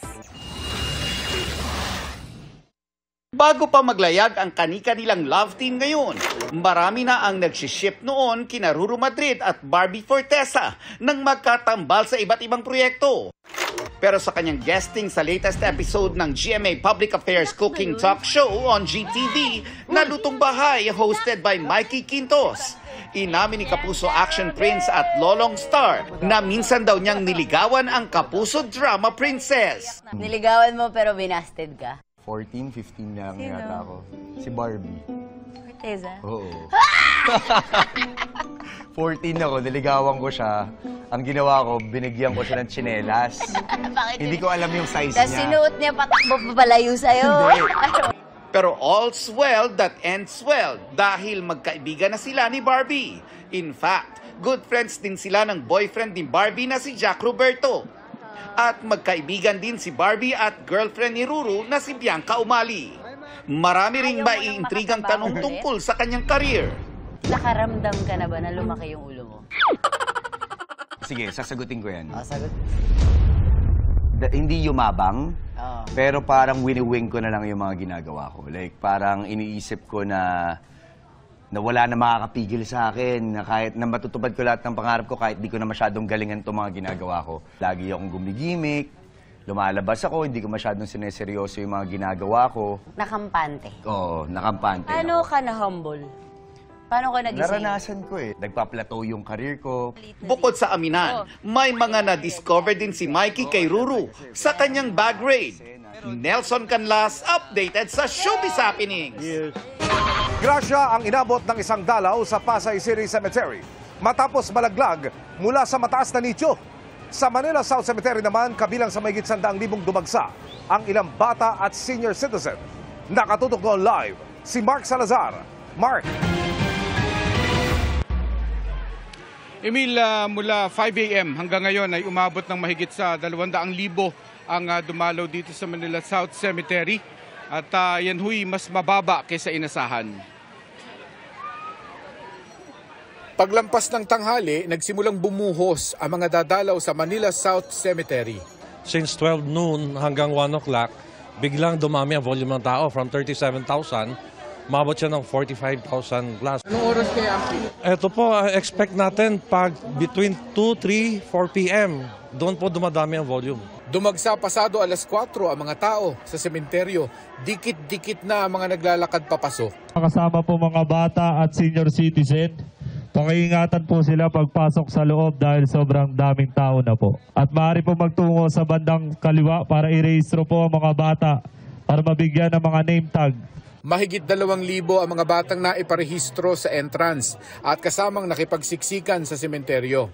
Bago pa maglayag ang kani-kanilang love team ngayon, marami na ang nagsiship noon kina Ruru Madrid at Barbie Fortesa nang magkatambal sa iba't ibang proyekto. Pero sa kanyang guesting sa latest episode ng GMA Public Affairs Cooking Talk Show on GTV na Lutong Bahay hosted by Mikey Quintos, inamin ni Kapuso Action Prince at Lolong Star na minsan daw niyang niligawan ang Kapuso Drama Princess. Niligawan mo pero binasted ka? 14, 15 lang yata ako. Si Barbie. Fortesa? Oo. 14 ako, niligawan ko siya. Ang ginawa ko, binigyan ko siya ng tsinelas. Hindi ko alam yung size niya. Tapos sinuot niya patakbo papalayo sa'yo. Pero all's well that ends well dahil magkaibigan na sila ni Barbie. In fact, good friends din sila ng boyfriend ni Barbie na si Jack Roberto. At magkaibigan din si Barbie at girlfriend ni Ruru na si Bianca Umali. Marami ring maiintrigang tanong tungkol sa kanyang career. Nakaramdam ka na ba na lumaki yung ulo mo? Sige, sasagutin ko yan. Sagot. Hindi yumabang, pero parang wini-wing ko na lang yung mga ginagawa ko. Like, parang iniisip ko na wala na makakapigil sa akin, na kahit na matutupad ko lahat ng pangarap ko, kahit di ko na masyadong galingan itong mga ginagawa ko. Lagi akong gumigimik, lumalabas ako, hindi ko masyadong sineseryoso yung mga ginagawa ko. Nakampante. Oo, nakampante. Paano ka na-humble? Paano ka nagising? Naranasan ko Nagpa-plateau yung career ko. Bukod sa aminan, may mga na-discover din si Mikey kay Ruru sa kanyang bag raid. Nelson Canlas, updated sa Showbiz Happenings. Grasya ang inabot ng isang dalaw sa Pasay City Cemetery matapos malaglag mula sa mataas na nicho. Sa Manila South Cemetery naman, kabilang sa mahigit 100,000 dumagsa ang ilang bata at senior citizen. Nakatutok doon live si Mark Salazar. Mark. Emil, mula 5 a.m. hanggang ngayon ay umabot ng mahigit sa 200,000 ang dumalaw dito sa Manila South Cemetery. At yan huy mas mababa kaysa inasahan. Paglampas ng tanghali, nagsimulang bumuhos ang mga dadalaw sa Manila South Cemetery. Since 12 noon hanggang 1 o'clock, biglang dumami ang volume ng tao from 37,000, mabot siya ng 45,000 plus. Anong oras kaya? Ito po, expect natin pag between 2, 3, 4 p.m. Doon po dumadami ang volume. Dumagsa pasado alas 4 ang mga tao sa sementeryo. Dikit-dikit na ang mga naglalakad papasok. Kasama po mga bata at senior citizen. Pakiingatan po sila pagpasok sa loob dahil sobrang daming tao na po. At maaari po magtungo sa bandang kaliwa para i-rehistro po ang mga bata para mabigyan ng mga name tag. Mahigit 2,000 ang mga batang naiparehistro sa entrance at kasamang nakipagsiksikan sa sementeryo.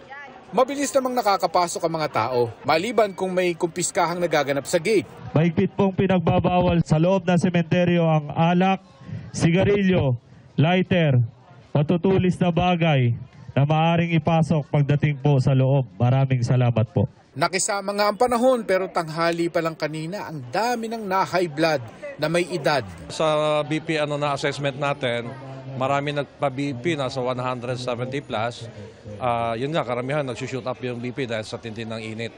Mabilis namang nakakapasok ang mga tao, maliban kung may kumpiskahang nagaganap sa gate. Mahigpit pong pinagbabawal sa loob ng sementeryo ang alak, sigarilyo, lighter, matutulis na bagay na maaaring ipasok pagdating po sa loob. Maraming salamat po. Nakisama nga ang panahon pero tanghali pa lang kanina ang dami ng na-high blood na may edad. Sa BP na assessment natin, marami nagpa-BP, nasa 170 plus. Yun nga, karamihan nagsushoot up yung BP dahil sa tindi ng init.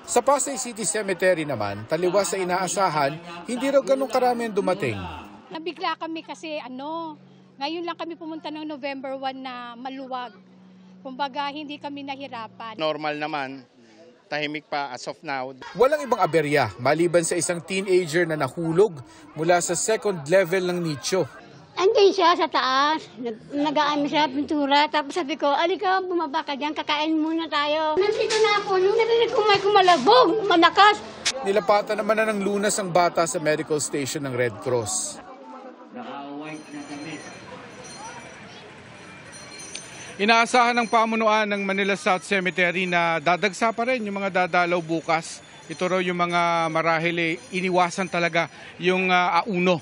Sa Pasay City Cemetery naman, taliwas sa inaasahan, hindi raw ganun karami ang dumating. Nabigla kami kasi ngayon lang kami pumunta ng November 1 na maluwag. Kumbaga, hindi kami nahirapan. Normal naman, tahimik pa as of now. Walang ibang aberya maliban sa isang teenager na nahulog mula sa second level ng nicho. Andun siya sa taas, nag-aano siya, pintura, tapos sabi ko, alika, bumaba ka dyan, kakain muna tayo. Nandito na ako, nung narinig ko may kumalabog, malakas. Nilapatan naman na ng lunas ang bata sa medical station ng Red Cross. Inaasahan ng pamunuan ng Manila South Cemetery na dadagsa pa rin yung mga dadalaw bukas. Ito raw yung mga marahil iniwasan talaga yung auno.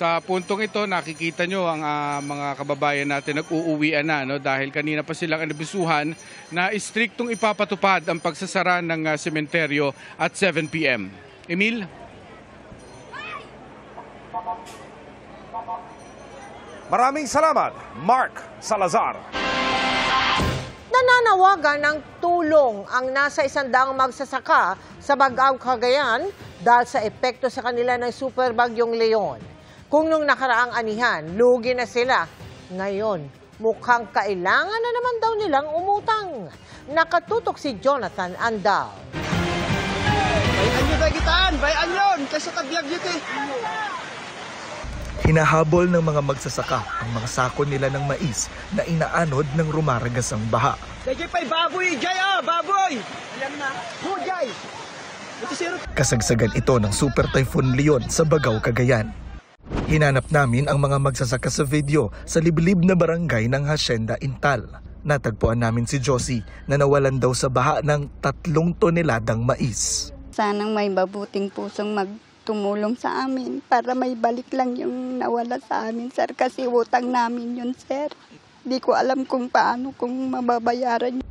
Sa puntong ito, nakikita nyo ang mga kababayan natin nag-uuwian na dahil kanina pa silang inabisuhan na istriktong ipapatupad ang pagsasara ng sementeryo at 7 p.m. Emil? Maraming salamat, Mark Salazar. Nananawagan ng tulong ang nasa 100 magsasaka sa Bagao, Cagayan dahil sa epekto sa kanila ng super bagyong Leon. Kung nung nakaraang anihan, lugi na sila. Ngayon, mukhang kailangan na naman daw nilang umutang. Nakatutok si Jonathan Andal. Bayan nyo dagitaan! Bayan nyo! Kasi kabiyag nyo ito. Hinahabol ng mga magsasaka ang mga sako nila ng mais na inaanod ng rumaragasang baha. Dajay pa'y baboy! Jay baboy! Ayan na! Jay! Kasagsagan ito ng Super Typhoon Leon sa Bagao, Cagayan. Hinanap namin ang mga magsasaka sa video sa liblib na barangay ng Hacienda Intal. Natagpuan namin si Josie na nawalan daw sa baha ng 3 toneladang mais. Sanang may mabuting pusong magtumulong sa amin para may balik lang yung nawala sa amin, sir. Kasi utang namin yun, sir. Di ko alam kung paano kung mababayaran.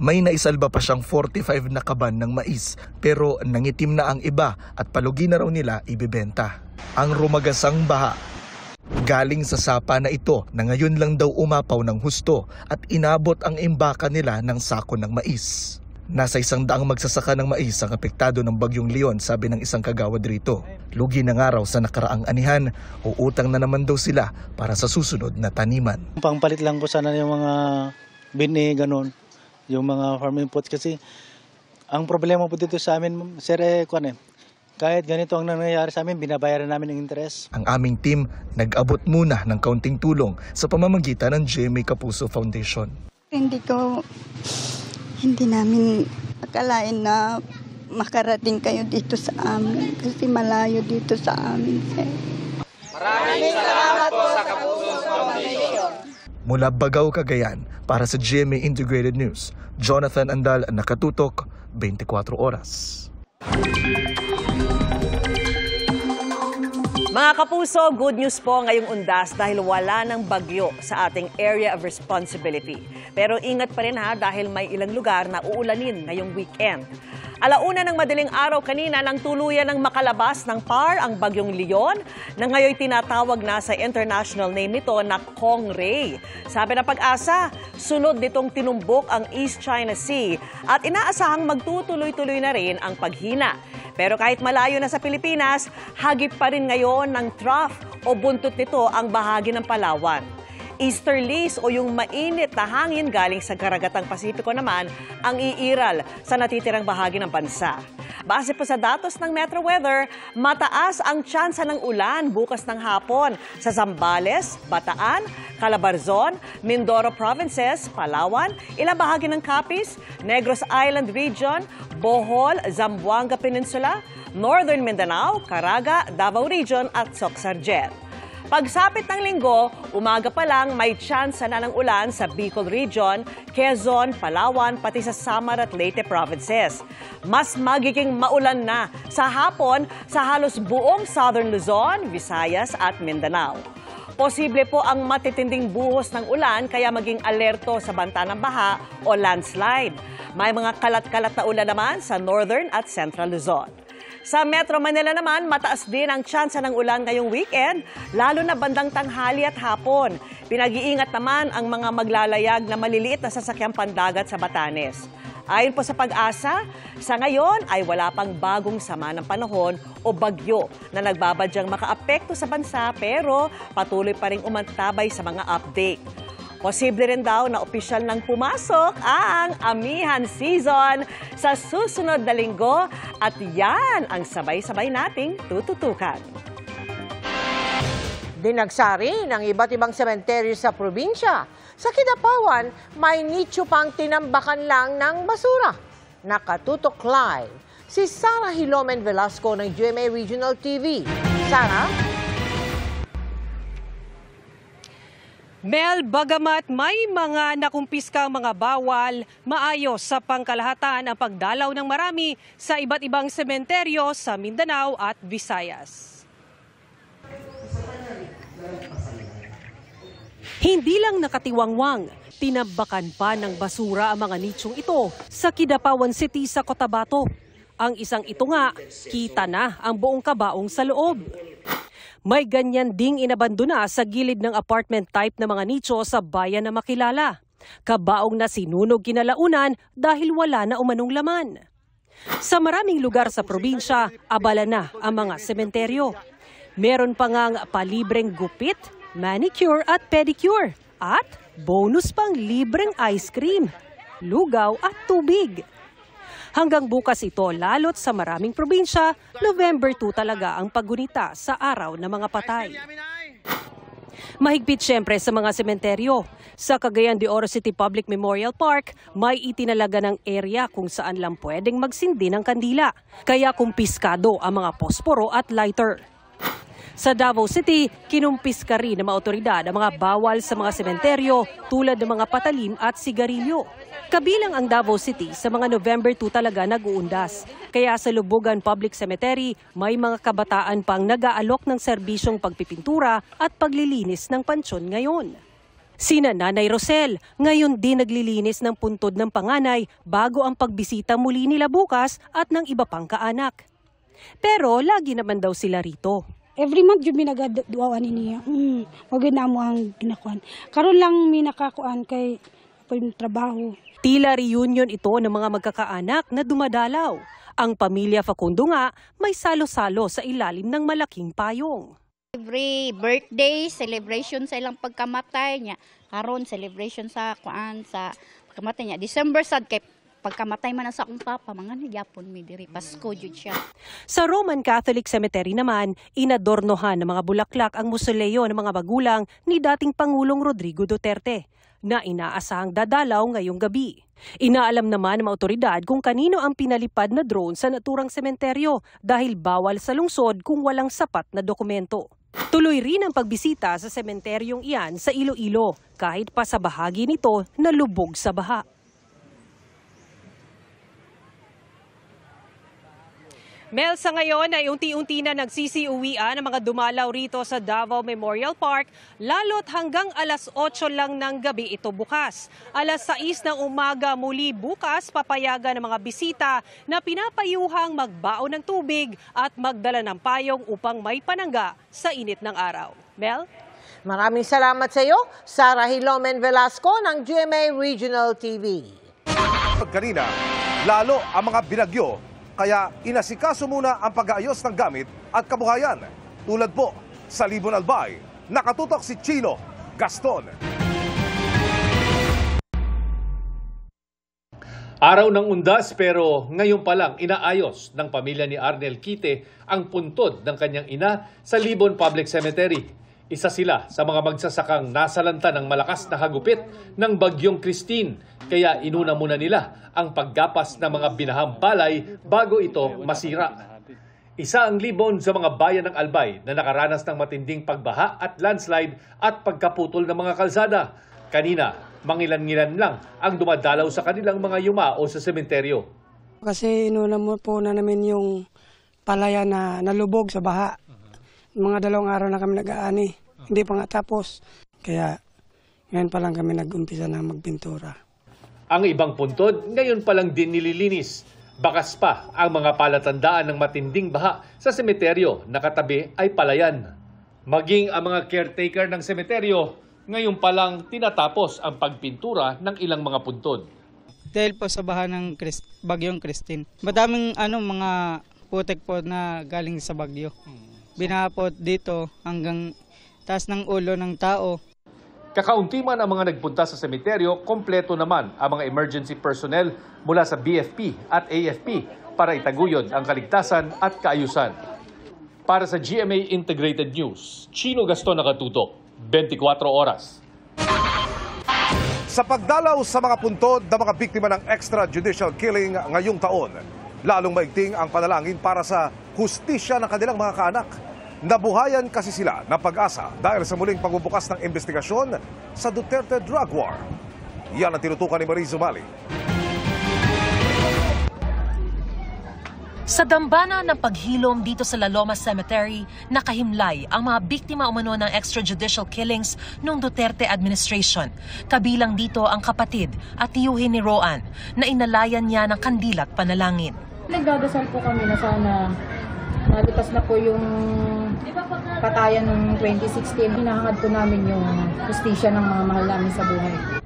May naisalba pa siyang 45 na kaban ng mais pero nangitim na ang iba at palugi na raw nila ibebenta. Ang rumagasang baha galing sa sapa na ito na ngayon lang daw umapaw ng husto at inabot ang imbaka nila ng sako ng mais. Nasa 100 magsasaka ng mais ang apektado ng bagyong Leon, sabi ng isang kagawad rito. Lugi na nga raw sa nakaraang anihan, uutang na naman daw sila para sa susunod na taniman. Pangpalit lang ko sana yung mga bini, ganun, yung mga farm inputs kasi ang problema po dito sa amin, sir, kahit ganito ang nangyayari sa amin, binabayaran namin ng interes. Ang aming team nag-abot muna ng kaunting tulong sa pamamagitan ng GMA Kapuso Foundation. Hindi namin akalain na makarating kayo dito sa amin kasi malayo dito sa amin, sir. Maraming salamat po sa Kapuso Foundation. Mula Bagao, Cagayan, para sa GMA Integrated News, Jonathan Andal, nakatutok, 24 oras. Mga kapuso, good news po ngayong undas dahil wala ng bagyo sa ating area of responsibility. Pero ingat pa rin dahil may ilang lugar na uulanin ngayong weekend. Alauna ng madaling araw kanina nang tuluyan ng makalabas ng PAR ang bagyong Leon na ngayon tinatawag na sa international name nito na Kongray. Sabi ng Pag-asa, sunod nitong tinumbok ang East China Sea at inaasahang magtutuloy-tuloy na rin ang paghina. Pero kahit malayo na sa Pilipinas, hagip pa rin ngayon ng trough o buntot nito ang bahagi ng Palawan. Easterlies o yung mainit na hangin galing sa karagatang Pasipiko naman ang iiral sa natitirang bahagi ng bansa. Base po sa datos ng Metro Weather, mataas ang tsansa ng ulan bukas ng hapon sa Zambales, Bataan, Calabarzon, Mindoro Provinces, Palawan, ilang bahagi ng Capiz, Negros Island Region, Bohol, Zamboanga Peninsula, Northern Mindanao, Caraga, Davao Region at Soc-Sargent. Pagsapit ng linggo, umaga pa lang may tsansa na ng ulan sa Bicol Region, Quezon, Palawan, pati sa Samar at Leyte Provinces. Mas magiging maulan na sa hapon sa halos buong Southern Luzon, Visayas at Mindanao. Posible po ang matitinding buhos ng ulan kaya maging alerto sa banta ng baha o landslide. May mga kalat-kalat na ulan naman sa Northern at Central Luzon. Sa Metro Manila naman, mataas din ang tsansa ng ulan ngayong weekend, lalo na bandang tanghali at hapon. Pinag-iingat naman ang mga maglalayag na maliliit na sasakyang pandagat sa Batanes. Ayon po sa Pag-asa, sa ngayon ay wala pang bagong sama ng panahon o bagyo na nagbabadyang makaapekto sa bansa pero patuloy pa rin umantabay sa mga update. Posible rin daw na opisyal nang pumasok ang amihan season sa susunod na linggo at yan ang sabay-sabay nating tututukan. Dinagsari ng iba't ibang sementeryo sa probinsya. Sa Kidapawan, may nicho pang tinambakan lang ng basura. Nakatutok live si Sarah Hilomen Velasco ng GMA Regional TV. Sarah? Mel, bagamat may mga nakumpiskang mga bawal, maayos sa pangkalahatan ang pagdalaw ng marami sa iba't ibang sementeryo sa Mindanao at Visayas. Hindi lang nakatiwangwang, tinambakan pa ng basura ang mga nichong ito sa Kidapawan City sa Cotabato. Ang isang ito nga, kita na ang buong kabaong sa loob. May ganyan ding inabandona sa gilid ng apartment type na mga nicho sa bayan na makilala. Kabaong na sinunog kinalaunan dahil wala na umanong laman. Sa maraming lugar sa probinsya, abala na ang mga sementeryo. Meron pa ngang palibreng gupit, manicure at pedicure. At bonus pang libreng ice cream, lugaw at tubig. Hanggang bukas ito, lalot sa maraming probinsya, November 2 talaga ang paggunita sa araw ng mga patay. Mahigpit siyempre sa mga sementeryo. Sa Cagayan de Oro City Public Memorial Park, may itinalaga ng area kung saan lang pwedeng magsindi ng kandila. Kaya kumpiskado ang mga posporo at lighter. Sa Davao City, kinumpiska rin ng mga otoridad ang mga bawal sa mga sementeryo tulad ng mga patalim at sigarilyo. Kabilang ang Davao City sa mga November 2 talaga nag-uundas. Kaya sa Lubugan Public Cemetery, may mga kabataan pang nag-aalok ng serbisyong pagpipintura at paglilinis ng pansyon ngayon. Sina Nanay Rosel, ngayon din naglilinis ng puntod ng panganay bago ang pagbisita muli nila bukas at ng iba pang kaanak. Pero lagi naman daw sila rito. Every month yung minagaduawan niya. Wag na mo ang ginakuan. Karon lang mi nakakuan kay yung trabaho. Tila reunion ito ng mga magkakaanak na dumadalaw. Ang pamilya Facundo nga may salo-salo sa ilalim ng malaking payong. Every birthday, celebration sa ilang pagkamatay niya. Karon celebration sa kuan sa pagkamatay niya. December sad kay pagkamatay man sa akong papa, mga nagyapon mi diri Pasko jud siya. Sa Roman Catholic Cemetery naman, inadornohan ng mga bulaklak ang mausoleo ng mga magulang ni dating Pangulong Rodrigo Duterte na inaasahang dadalaw ngayong gabi. Inaalam naman ng mga otoridad kung kanino ang pinalipad na drone sa naturang sementeryo dahil bawal sa lungsod kung walang sapat na dokumento. Tuloy rin ang pagbisita sa sementeryong iyan sa Iloilo kahit pa sa bahagi nito na lubog sa baha. Mel, sa ngayon ay unti-unti na nagsisiuwian ang mga dumalaw rito sa Davao Memorial Park, lalo't hanggang alas 8 lang ng gabi ito bukas. Alas 6 ng umaga muli bukas, papayagan ng mga bisita na pinapayuhang magbaon ng tubig at magdala ng payong upang may panangga sa init ng araw. Mel? Maraming salamat sa iyo, Sarah Hilomen Velasco ng GMA Regional TV. Kanina, lalo ang mga binagyo. Kaya inasikaso muna ang pag-aayos ng gamit at kabuhayan. Tulad po sa Libon Albay, nakatutok si Chino Gaston. Araw ng undas pero ngayon pa lang inaayos ng pamilya ni Arnel Quite ang puntod ng kanyang ina sa Libon Public Cemetery. Isa sila sa mga magsasakang nasalanta ng malakas na hagupit ng Bagyong Christine. Kaya inuna muna nila ang paggapas ng mga binahang palay bago ito masira. Isa ang Libon sa mga bayan ng Albay na nakaranas ng matinding pagbaha at landslide at pagkaputol ng mga kalsada. Kanina, mangilan-ngilan lang ang dumadalaw sa kanilang mga yumao sa sementeryo. Kasi inuna mo po na namin yung palaya na nalubog sa baha. Mga 2 araw na kami nag-aani. Hindi pa nga tapos. Kaya ngayon pa lang kami nag-umpisa na magpintura. Ang ibang puntod ngayon pa lang din nililinis. Bakas pa ang mga palatandaan ng matinding baha sa sementeryo na katabi ay palayan. Maging ang mga caretaker ng sementeryo, ngayon pa lang tinatapos ang pagpintura ng ilang mga puntod. Dahil po sa baha ng Bagyong Christine, madaming mga putek po na galing sa bagyo. Binaha po dito hanggang taas ng ulo ng tao. Kakaunti man ang mga nagpunta sa sementeryo, kompleto naman ang mga emergency personnel mula sa BFP at AFP para itaguyod ang kaligtasan at kaayusan. Para sa GMA Integrated News, Chino Gaston nakatutok. 24 oras. Sa pagdalaw sa mga puntod ng mga biktima ng extrajudicial killing ngayong taon, lalong maigting ang panalangin para sa hustisya ng kanilang mga kaanak. Nabuhayan kasi sila ng pag-asa dahil sa muling pagbubukas ng investigasyon sa Duterte Drug War. Yan ang tinutukan ni Mariz Umali. Sa dambana ng paghilom dito sa La Loma Cemetery, nakahimlay ang mga biktima umano ng extrajudicial killings noong Duterte administration. Kabilang dito ang kapatid at tiyuhin ni Roan na inalayan niya ng kandila at panalangin. Nagdadasal po kami na sana nalutas na po yung patayan noong 2016. Hinahangad po namin yung hustisya ng mga mahal namin sa buhay.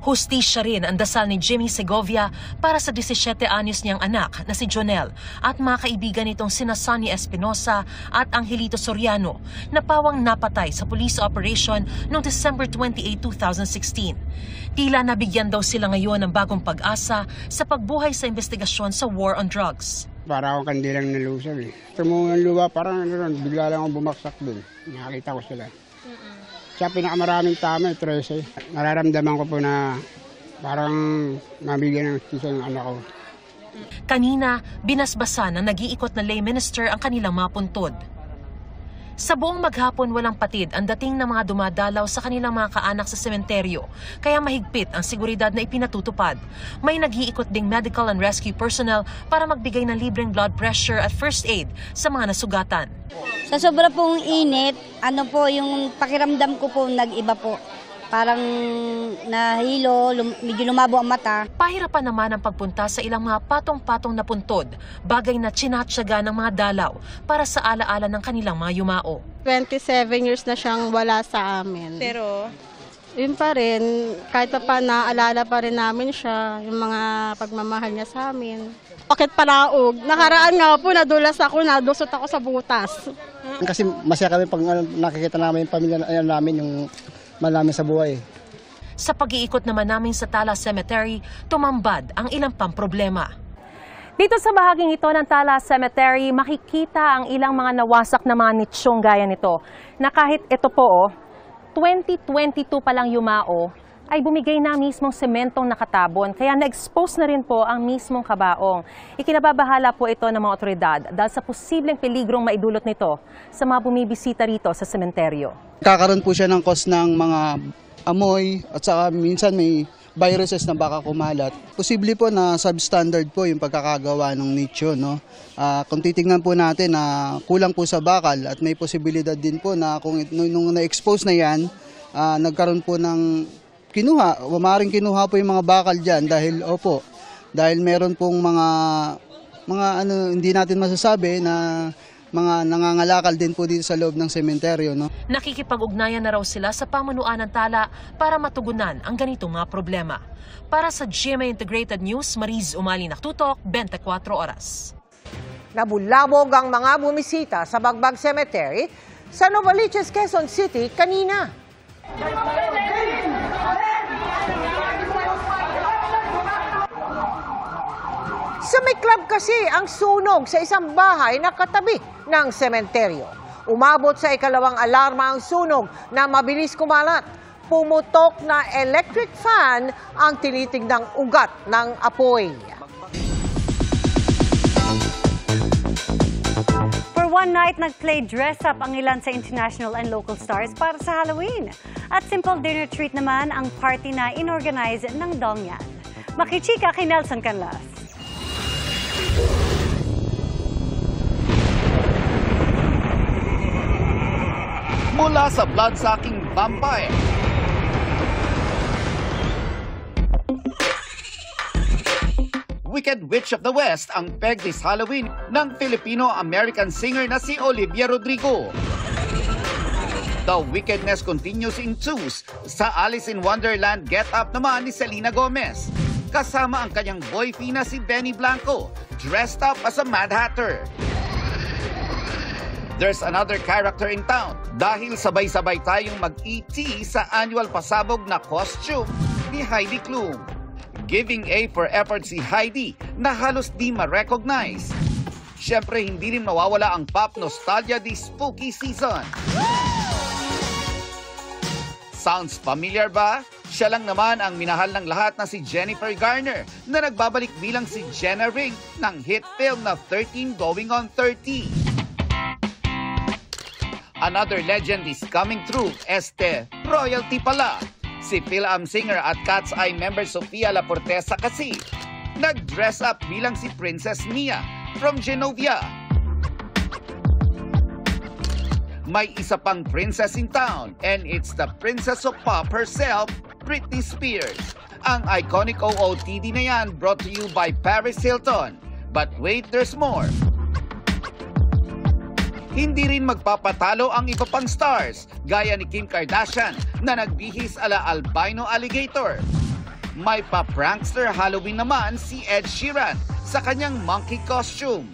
Hustisya rin ang dasal ni Jimmy Segovia para sa 17 anyos niyang anak na si Jonel at mga kaibigan nitong sina Sonny Espinosa at Angelito Soriano na pawang napatay sa police operation noong December 28, 2016. Tila nabigyan daw sila ngayon ng bagong pag-asa sa pagbuhay sa investigasyon sa war on drugs. Para akong kandilang nalusag eh. Tumulang luwa, parang bigla lang akong bumaksak din. Nakakita ko sila. Siya pinakamaraming tama, 13. Nararamdaman ko po na parang mabigyan ng hustisya ng anak ko. Kanina, binasbasan ng nag-iikot na lay minister ang kanilang mga puntod. Sa buong maghapon walang patid ang dating ng mga dumadalaw sa kanilang mga kaanak sa sementeryo, kaya mahigpit ang seguridad na ipinatutupad. May nag-iikot ding medical and rescue personnel para magbigay ng libreng blood pressure at first aid sa mga nasugatan. Sa sobra pong init, yung pakiramdam ko po nag-iba po. Parang nahilo, medyo lumabo ang mata. Pahirapan naman ang pagpunta sa ilang mga patong-patong na puntod, bagay na tsinatsaga ng mga dalaw para sa alaala ng kanilang mga yumao. 27 years na siyang wala sa amin. Pero yun pa rin, kahit pa naalala pa rin namin siya, yung mga pagmamahal niya sa amin. Bakit paraog? Nakaraan nga po, nadulas ako, nadusot ako sa butas. Kasi masaya kami pag nakikita namin yung pamilya namin, yung malamin sa buhay. Sa pag-iikot naman namin sa Tala Cemetery, tumambad ang ilang pang problema. Dito sa bahaging ito ng Tala Cemetery, makikita ang ilang mga nawasak na mga nitsyong gaya nito. Na kahit ito po, 2022 pa lang yumao, ay bumigay na mismong sementong nakatabon, kaya na-expose na rin po ang mismong kabaong. Ikinababahala po ito ng mga otoridad dahil sa posibleng peligrong maidulot nito sa mga bumibisita rito sa sementeryo. Kakaroon po siya ng cause ng mga amoy at saka minsan may viruses na baka kumalat. Posible po na substandard po yung pagkakagawa ng nicho. No? Kung titingnan po natin na kulang po sa bakal at may posibilidad din po na kung nung na-expose na yan, nagkaroon po ng maaaring kinuha po yung mga bakal dyan dahil meron pong mga hindi natin masasabi na mga nangangalakal din po dito sa loob ng sementeryo. No? Nakikipag-ugnayan na raw sila sa pamunuan ng Tala para matugunan ang ganitong mga problema. Para sa GMA Integrated News, Mariz Umali naktutok, 24 oras. Nabulabog ang mga bumisita sa Bagbag Cemetery sa Novaliches, Quezon City kanina. kasi ang sunog sa isang bahay na katabi ng sementeryo. Umabot sa ikalawang alarma ang sunog na mabilis kumalat. Pumutok na electric fan ang tinitignan ugat ng apoy. For one night, nag-play dress-up ang ilan sa international and local stars para sa Halloween. At simple dinner treat naman ang party na inorganize ng Dongyan. Makichika kay Nelson Canlas. Mula sa blood-sucking vampire, Wicked Witch of the West ang peg this Halloween ng Filipino-American singer na si Olivia Rodrigo. The wickedness continues in twos sa Alice in Wonderland get-up naman ni Selena Gomez. Kasama ang kanyang boyfriend na si Benny Blanco, dressed up as a Mad Hatter. There's another character in town dahil sabay-sabay tayong mag-ET sa annual pasabog na costume ni Heidi Klum. Giving A for effort si Heidi na halos di ma-recognize. Siyempre, hindi rin mawawala ang pop nostalgia this spooky season. Sounds familiar ba? Siya lang naman ang minahal ng lahat na si Jennifer Garner na nagbabalik bilang si Jenna Ring ng hit film na 13 Going on 30. Another legend is coming through, royalty pala. Si Phil-Am singer at Cat's Eye member Sofia La Fortesa kasi nag-dress up bilang si Princess Mia from Genovia. May isa pang princess in town and it's the Princess of Pop herself, Britney Spears. Ang iconic OOTD na yan brought to you by Paris Hilton. But wait, there's more. Hindi rin magpapatalo ang iba pang stars, gaya ni Kim Kardashian na nagbihis ala albino alligator. May pa-prankster Halloween naman si Ed Sheeran sa kanyang monkey costume.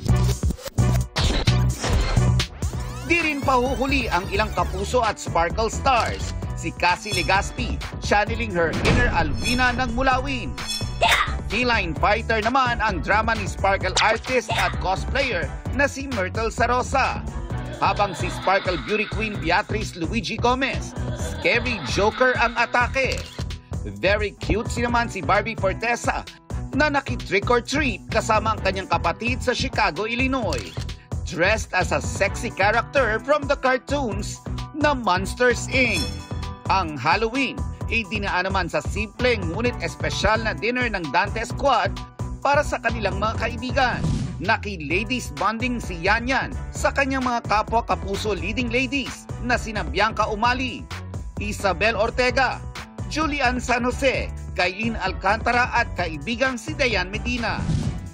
Di rin pahuhuli ang ilang kapuso at sparkle stars. Si Cassie Legaspi, channeling her inner Alvina ng Mulawin. Feline fighter naman ang drama ni sparkle artist at cosplayer na si Myrtle Sarosa. Habang si Sparkle Beauty Queen Beatrice Luigi Gomez, scary joker ang atake. Very cute naman si Barbie Fortesa na naki-trick or treat kasama ang kanyang kapatid sa Chicago, Illinois. Dressed as a sexy character from the cartoons na Monsters Inc. Ang Halloween ay dinaan naman sa simpleng ngunit espesyal na dinner ng Dante Squad para sa kanilang mga kaibigan. Naki-ladies bonding si Yan Yan sa kanyang mga kapwa-kapuso leading ladies na sina Bianca Umali, Isabel Ortega, Julian San Jose, Kailin Alcantara at kaibigang si Dayan Medina.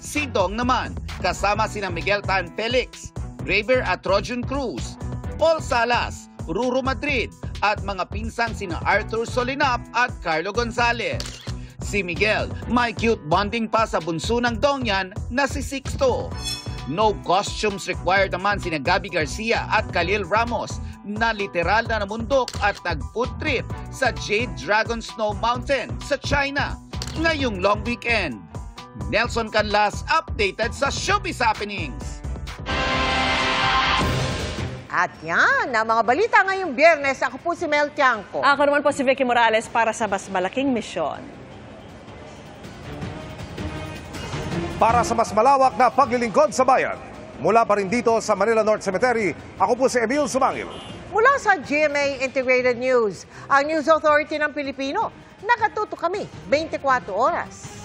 Si Dong naman, kasama sina Miguel Tan Felix, Raver at Trojan Cruz, Paul Salas, Ruru Madrid at mga pinsang sina Arthur Solinap at Carlo Gonzalez. Si Miguel, may cute bonding pa sa bunso ng Dongyan na si Sixto. No costumes required naman sina Gabby Garcia at Khalil Ramos na literal na namundok at nag-food trip sa Jade Dragon Snow Mountain sa China ngayong long weekend. Nelson Canlas, updated sa Showbiz Happenings. At yan, ang mga balita ngayong Biyernes. Ako po si Mel Tiangco. Ako naman po si Vicky Morales para sa mas malaking misyon. Para sa mas malawak na paglilingkod sa bayan, mula pa rin dito sa Manila North Cemetery, ako po si Emil Sumangil. Mula sa GMA Integrated News, ang News Authority ng Pilipino, nakatuto kami 24 oras.